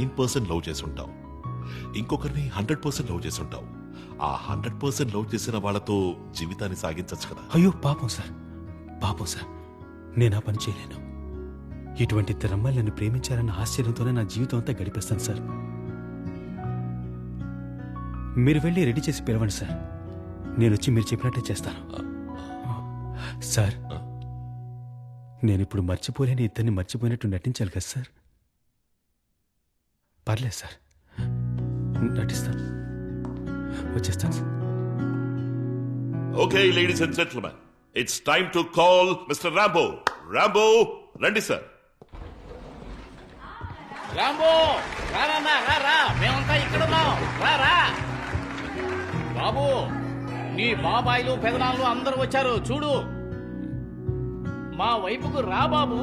9% love చేసి ఉంటావు, ఇంకొకరిని 100% లవ్ చేసి ఉంటావు. ఆ 100% లవ్ చేసిన వాళ్ళతో జీవితాన్ని సాగించచ్చు కదా. అయ్యో పాపం సార్, పాపం సార్, నేను ఆ పని చేయలేను. ఇటువంటి ఇద్దరు అమ్మాయిలు నన్ను ప్రేమించారన్న ఆశ్చర్యంతోనే నా జీవితం అంతా గడిపేస్తాను సార్. మీరు వెళ్ళి రెడీ చేసి పిలవండి సార్, నేను వచ్చి మీరు చెప్పినట్టే చేస్తాను. సార్, నేను ఇప్పుడు మర్చిపోలేని ఇద్దరిని మర్చిపోయినట్టు నటించాలి కదా సార్. పర్లేదు సార్, నటిస్తాను, వచ్చేస్తాను sir. Okay ladies and gentlemen, it's time to call mister Rambo. Rambo, రండి సార్. రాంబో, రానా రా, మేమంతా ఇక్కడ ఉన్నాం, రా. బాబు, నీ బాబాయిలు పెదనాళ్ళు అందరూ వచ్చారు చూడు. మా వైపుకు రా బాబు.